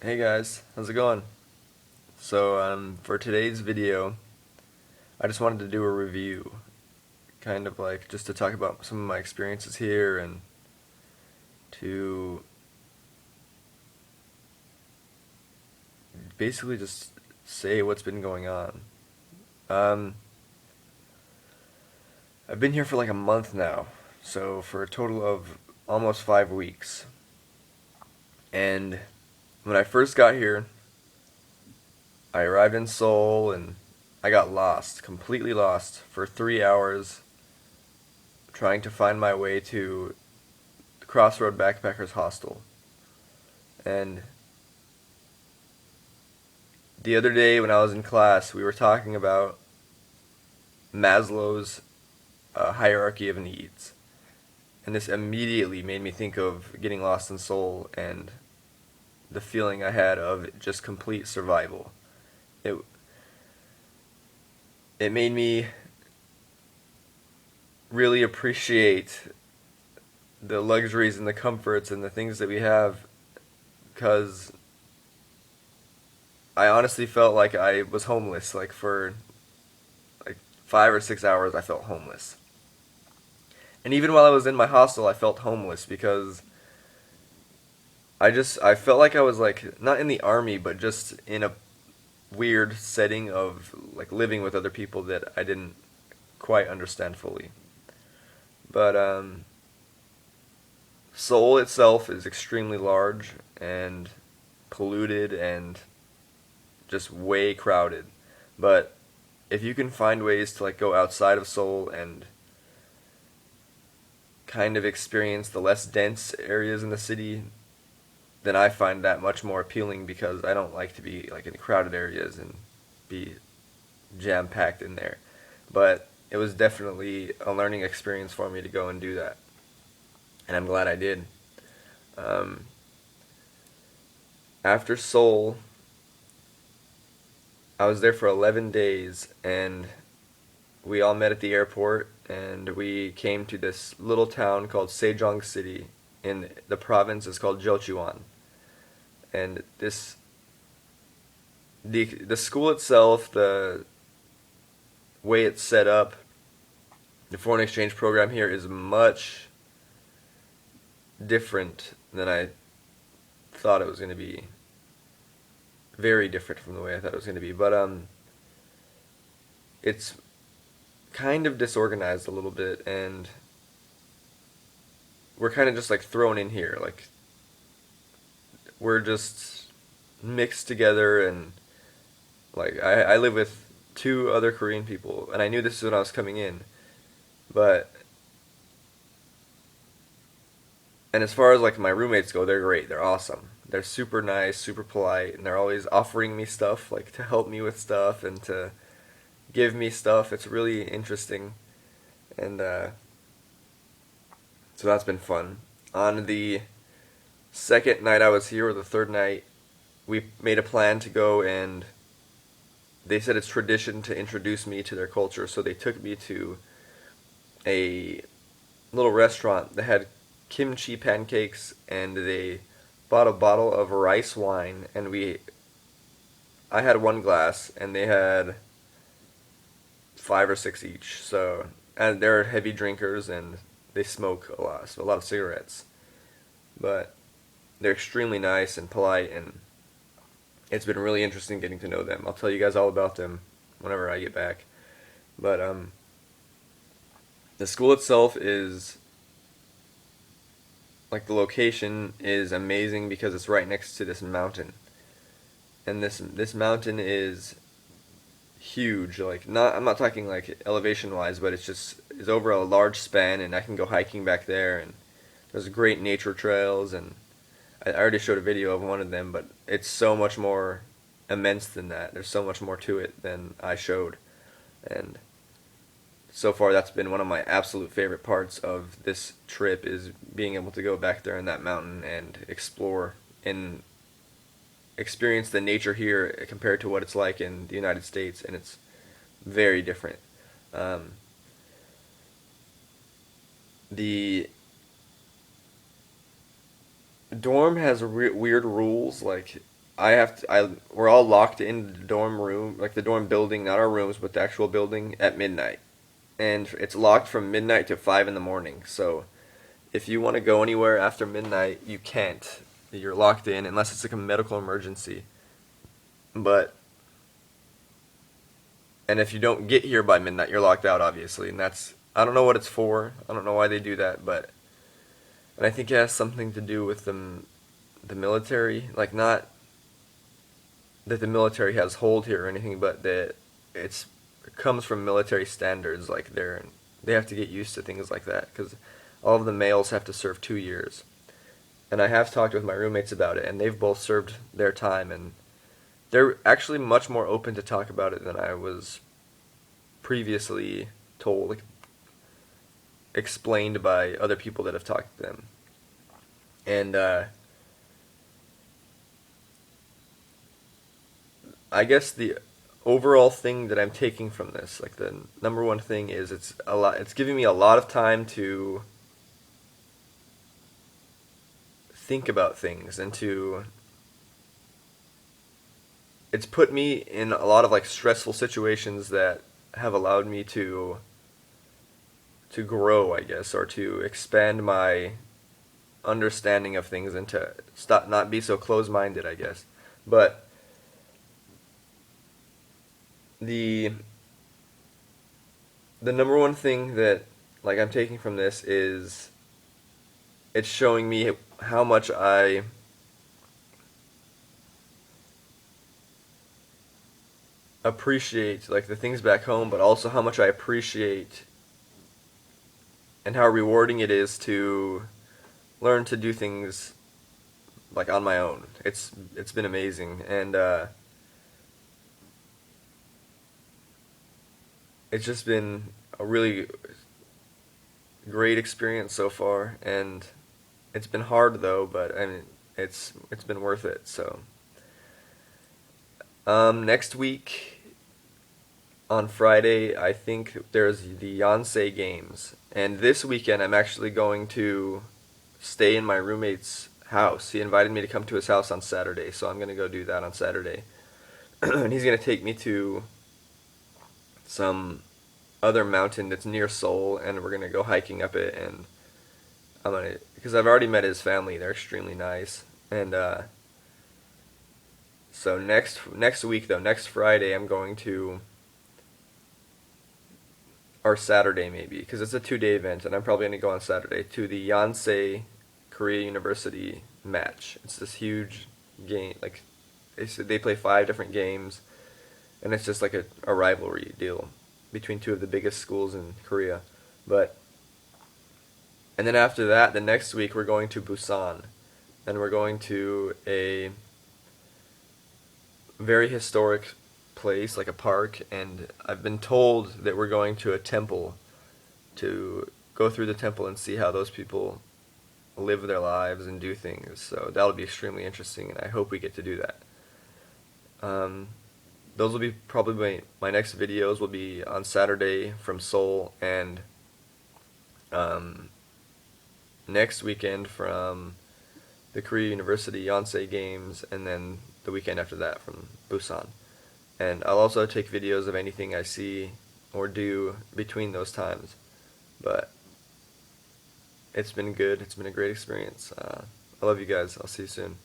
Hey guys, how's it going? For today's video, I just wanted to do a review, kind of like just to talk about some of my experiences here and to basically just say what's been going on. Um, I've been here for like a month now, so for a total of almost 5 weeks. And when I first got here, I arrived in Seoul and I got lost, completely lost, for 3 hours trying to find my way to Crossroad Backpackers Hostel. And the other day when I was in class, we were talking about Maslow's hierarchy of needs. And this immediately made me think of getting lost in Seoul and the feeling I had of just complete survival. It it made me really appreciate the luxuries and the comforts and the things that we have because I honestly felt like I was homeless. Like for like 5 or 6 hours, I felt homeless. And even while I was in my hostel, I felt homeless because I felt like I was like not in the army, but just in a weird setting of like living with other people that I didn't quite understand fully. But Seoul itself is extremely large and polluted and just way crowded. But if you can find ways to like go outside of Seoul and kind of experience the less dense areas in the city, then I find that much more appealing because I don't like to be like in crowded areas and be jam packed in there. But it was definitely a learning experience for me to go and do that, and I'm glad I did. Um, After Seoul, I was there for 11 days, and we all met at the airport, and we came to this little town called Sejong City. In the province is called Jeochuan, and the school itself, the way it's set up, the foreign exchange program here is much different than I thought it was going to be. Very different from the way I thought it was going to be. But it's kind of disorganized a little bit, and we're kind of just like thrown in here. Like we're just mixed together, and like I live with two other Korean people, and I knew this when I was coming in, but and as far as like my roommates go, they're great. They're awesome. They're super nice, super polite, and they're always offering me stuff, like to help me with stuff and to give me stuff. It's really interesting, and so that's been fun. On the second night I was here, or the third night, we made a plan to go, and they said it's tradition to introduce me to their culture, so they took me to a little restaurant that had kimchi pancakes, and they bought a bottle of rice wine, and I had one glass and they had 5 or 6 each. So, and they're heavy drinkers and they smoke a lot, so a lot of cigarettes. But they're extremely nice and polite, and it's been really interesting getting to know them. I'll tell you guys all about them whenever I get back. But the school itself is like the location is amazing because it's right next to this mountain, and this mountain is huge. Like not I'm not talking like elevation wise, but it's over a large span, and I can go hiking back there, and there's great nature trails, and I already showed a video of one of them, but it's so much more immense than that. There's so much more to it than I showed, and so far that's been one of my absolute favorite parts of this trip is being able to go back there in that mountain and explore and experience the nature here compared to what it's like in the United States, and it's very different. Um, the dorm has weird rules, like we're all locked in the dorm room, like the dorm building, not our rooms, but the actual building at midnight. And it's locked from midnight to 5 in the morning. So if you want to go anywhere after midnight, you can't. You're locked in unless it's like a medical emergency. But and if you don't get here by midnight, you're locked out, obviously. And that's, I don't know what it's for. I don't know why they do that, but and I think it has something to do with the military, like not that the military has hold here or anything, but that it comes from military standards. Like they have to get used to things like that because all of the males have to serve 2 years. And I have talked with my roommates about it, and they've both served their time, and they're actually much more open to talk about it than I was previously told, like, explained by other people that have talked to them. And I guess the overall thing that I'm taking from this, like the number one thing is it's giving me a lot of time to think about things and to it's put me in a lot of like stressful situations that have allowed me to grow, I guess, or to expand my understanding of things and to stop not be so close-minded, I guess. But the the number one thing that like I'm taking from this is it's showing me how much I appreciate like the things back home, but also how much I appreciate and how rewarding it is to learn to do things like on my own. It's been amazing, and it's just been a really great experience so far, and it's been hard though, but I mean it's been worth it. So next week on Friday, I think there's the Yonsei Games, and this weekend I'm actually going to stay in my roommate's house. He invited me to come to his house on Saturday, so I'm gonna go do that on Saturday, and he's gonna take me to some other mountain that's near Seoul, and we're gonna go hiking up it, and I'm gonna because I've already met his family. They're extremely nice, and so next week though, next Friday, I'm going to or Saturday maybe because it's a 2 day event, and I'm probably gonna go on Saturday to the Yonsei Korea University match. It's this huge game, like they play 5 different games, and it's just like a rivalry deal between two of the biggest schools in Korea. But and then after that, the next week we're going to Busan, and we're going to a very historic place, like a park, and I've been told that we're going to a temple to go through the temple and see how those people live their lives and do things. So that'll be extremely interesting, and I hope we get to do that. Um, those will be probably my next videos will be on Saturday from Seoul, and um, next weekend from the Korea University Yonsei Games, and then the weekend after that from Busan. And I'll also take videos of anything I see or do between those times. But it's been good. It's been a great experience. I love you guys. I'll see you soon.